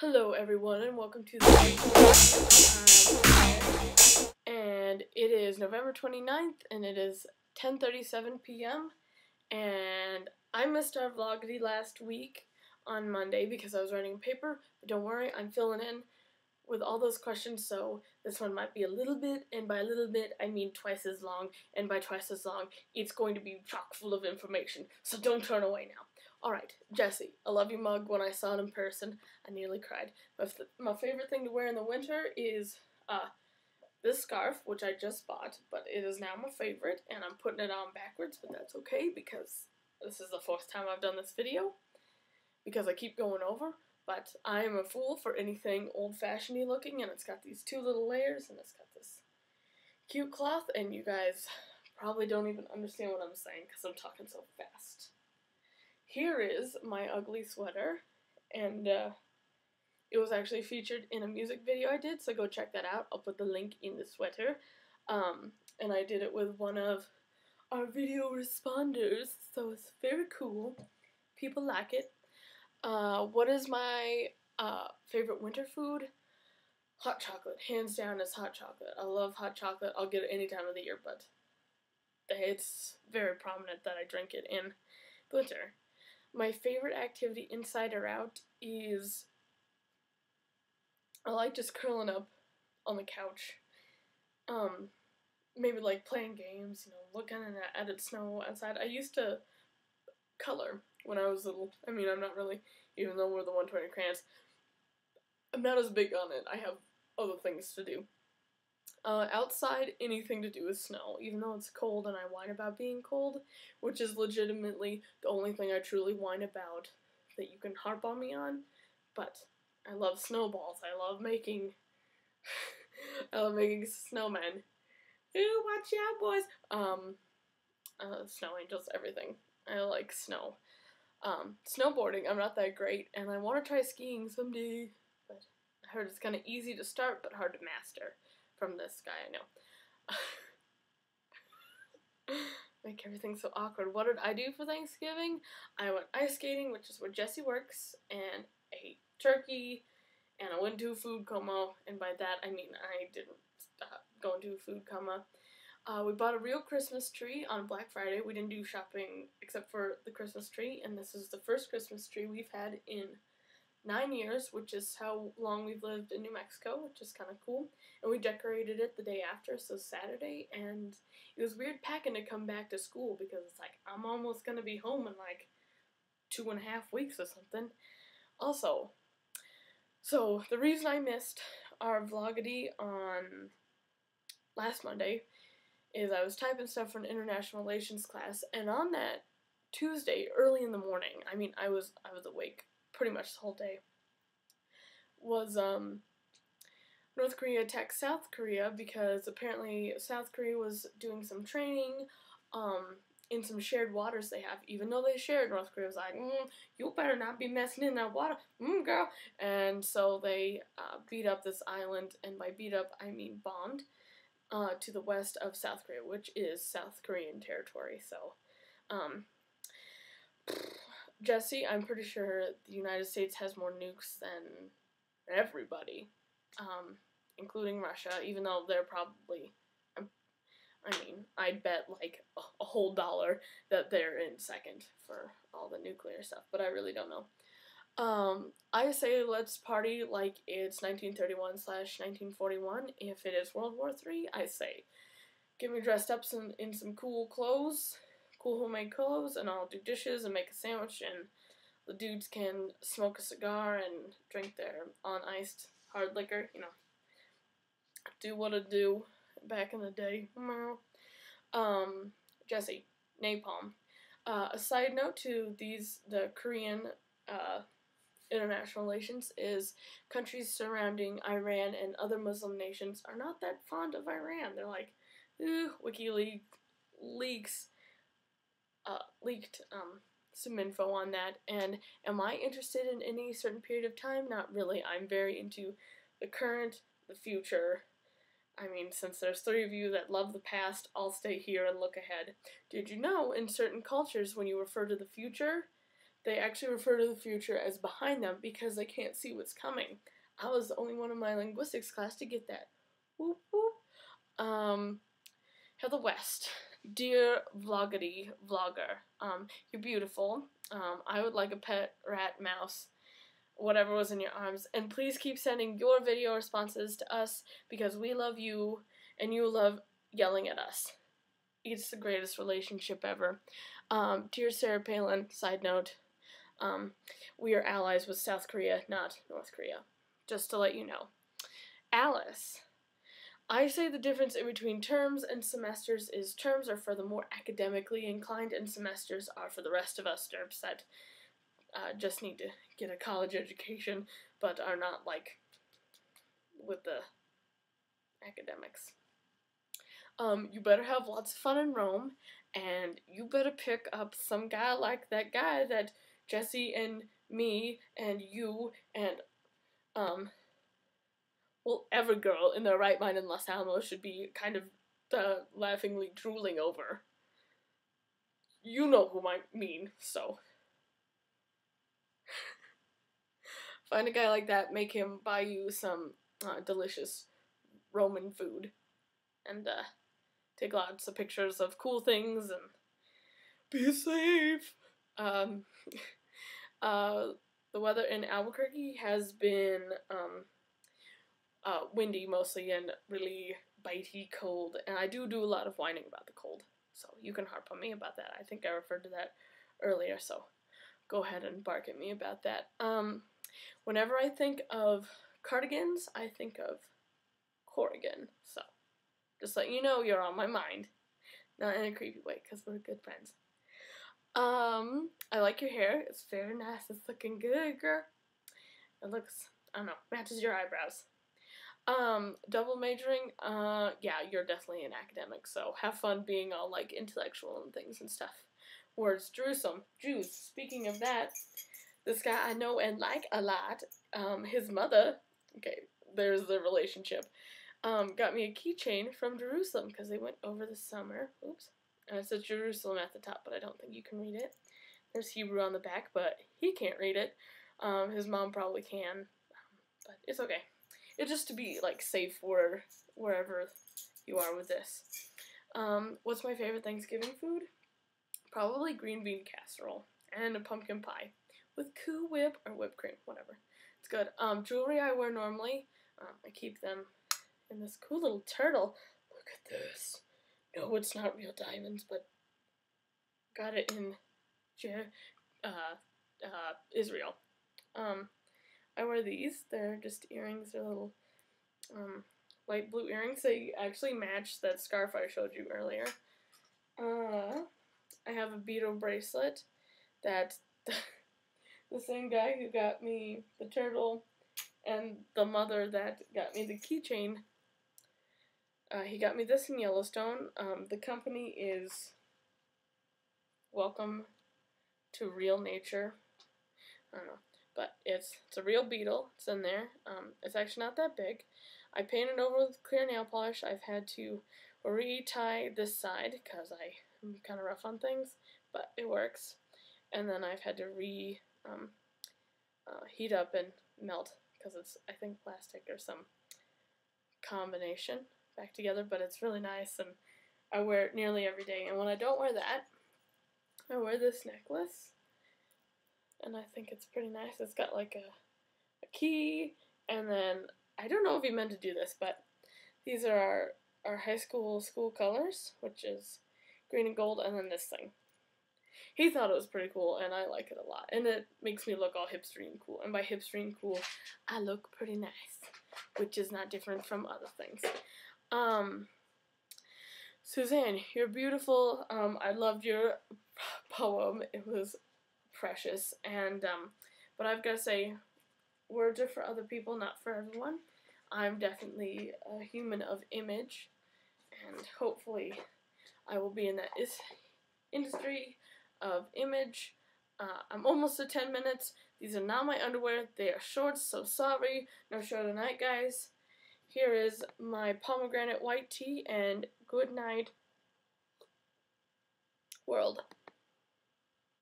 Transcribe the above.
Hello everyone and welcome to the podcast. And it is November 29th and it is 10:37 p.m. and I missed our vloggy last week on Monday because I was writing a paper, but don't worry, I'm filling in with all those questions, so this one might be a little bit, and by a little bit I mean twice as long, and by twice as long it's going to be chock full of information, so don't turn away now. Alright, Jesse, I love you mug. When I saw it in person, I nearly cried. My favorite thing to wear in the winter is this scarf, which I just bought, but it is now my favorite, and I'm putting it on backwards, but that's okay, because this is the fourth time I've done this video, because I keep going over, but I am a fool for anything old-fashioned-y looking, and it's got these two little layers, and it's got this cute cloth, and you guys probably don't even understand what I'm saying, because I'm talking so fast. Here is my ugly sweater, and it was actually featured in a music video I did, so go check that out. I'll put the link in the sweater. And I did it with one of our video responders, so it's very cool. People like it. What is my favorite winter food? Hot chocolate. Hands down is hot chocolate. I love hot chocolate. I'll get it any time of the year, but it's very prominent that I drink it in the winter. My favorite activity, inside or out, is I like just curling up on the couch. Maybe like playing games, looking at it snow outside. I used to color when I was little. I mean, I'm not really, even though we're the 120 crayons, I'm not as big on it. I have other things to do. Outside, anything to do with snow, even though it's cold and I whine about being cold, which is legitimately the only thing I truly whine about that you can harp on me on, but I love snowballs. I love making snowmen. Ooh, watch out, boys! Snow angels, everything. I like snow. Snowboarding, I'm not that great, and I want to try skiing someday, but I heard it's kind of easy to start, but hard to master. From this guy I know. Make everything so awkward. What did I do for Thanksgiving? I went ice skating, which is where Jesse works, and ate turkey, and I went to a food coma, and by that I mean I didn't go into a food coma. We bought a real Christmas tree on Black Friday. We didn't do shopping except for the Christmas tree, and this is the first Christmas tree we've had in 9 years, which is how long we've lived in New Mexico, which is kind of cool. And we decorated it the day after, so Saturday, and it was weird packing to come back to school because it's like, I'm almost going to be home in like 2.5 weeks or something. Also, so the reason I missed our vloggy on last Monday is I was typing stuff for an international relations class, and on that Tuesday, early in the morning, I mean, I was awake pretty much the whole day, was North Korea attacked South Korea because apparently South Korea was doing some training in some shared waters they have. Even though they shared, North Korea was like, you better not be messing in that water, girl. And so they beat up this island, and by beat up I mean bombed, to the west of South Korea, which is South Korean territory. So Jesse, I'm pretty sure the United States has more nukes than everybody, including Russia, even though they're probably, I'd bet like a whole dollar that they're in second for all the nuclear stuff, but I really don't know. I say let's party like it's 1931/1941. If it is World War III, I say get me dressed up in some cool clothes, cool homemade clothes, and I'll do dishes and make a sandwich, and the dudes can smoke a cigar and drink their on-iced hard liquor, do what I do back in the day. Jesse, napalm. A side note to the Korean international relations is countries surrounding Iran and other Muslim nations are not that fond of Iran. They're like, ooh, WikiLeaks leaked some info on that, and am I interested in any certain period of time? Not really. I'm very into the current, the future. I mean, since there's 3 of you that love the past, I'll stay here and look ahead. Did you know, in certain cultures, when you refer to the future, they actually refer to the future as behind them because they can't see what's coming. I was the only one in my linguistics class to get that. Whoop, whoop. Heather West. Dear Vloggity Vlogger, you're beautiful. I would like a pet rat, mouse, whatever was in your arms. And please keep sending your video responses to us because we love you and you love yelling at us. It's the greatest relationship ever. Dear Sarah Palin, side note, we are allies with South Korea, not North Korea. Just to let you know. Alice. I say the difference in between terms and semesters is terms are for the more academically inclined and semesters are for the rest of us derps that just need to get a college education but are not like with the academics. You better have lots of fun in Rome and you better pick up some guy like that guy that Jesse and me and you and well, every girl in their right mind in Los Alamos should be kind of laughingly drooling over. You know who I mean, so. Find a guy like that, make him buy you some delicious Roman food, and take lots of pictures of cool things, and be safe. The weather in Albuquerque has been windy mostly and really bitey cold, and I do a lot of whining about the cold, so you can harp on me about that. I think I referred to that earlier, so go ahead and bark at me about that. Whenever I think of cardigans, I think of Corrigan, so just let you know you're on my mind. Not in a creepy way, because we're good friends. I like your hair. It's very nice. It's looking good, girl. It looks, I don't know, matches your eyebrows. Double majoring, yeah, you're definitely an academic, so have fun being all, like, intellectual and things and stuff. Words, Jerusalem, Jews, speaking of that, this guy I know and like a lot, his mother, okay, there's the relationship, got me a keychain from Jerusalem, because they went over the summer, oops, it says Jerusalem at the top, but I don't think you can read it. There's Hebrew on the back, but he can't read it. His mom probably can, but it's okay. It's just to be, like, safe for wherever you are with this. What's my favorite Thanksgiving food? Probably green bean casserole and a pumpkin pie with Cool Whip or whipped cream, whatever. It's good. Jewelry I wear normally, I keep them in this cool little turtle. Look at this. No, it's not real diamonds, but got it in Israel. I wear these. They're just earrings. They're little light blue earrings. They actually match that scarf I showed you earlier. I have a beetle bracelet that the same guy who got me the turtle and the mother that got me the keychain, he got me this in Yellowstone. The company is Welcome to Real Nature. I don't know. But it's a real beetle. It's in there. It's actually not that big. I painted over with clear nail polish. I've had to re-tie this side because I'm kind of rough on things, but it works. And then I've had to heat up and melt because it's, I think, plastic or some combination back together, but it's really nice and I wear it nearly every day. And when I don't wear that, I wear this necklace. And I think it's pretty nice. It's got like a key, and then, I don't know if he meant to do this, but these are our high school colors, which is green and gold, and then this thing. He thought it was pretty cool, and I like it a lot. And it makes me look all hipstery and cool. And by hipstery and cool, I look pretty nice, which is not different from other things. Suzanne, you're beautiful. I loved your poem. It was precious, and but I've got to say, words are for other people, not for everyone. I'm definitely a human of image, and hopefully I will be in that industry of image. I'm almost at 10 minutes. These are not my underwear. They are shorts, so sorry. No show tonight, guys. Here is my pomegranate white tea, and good night, world.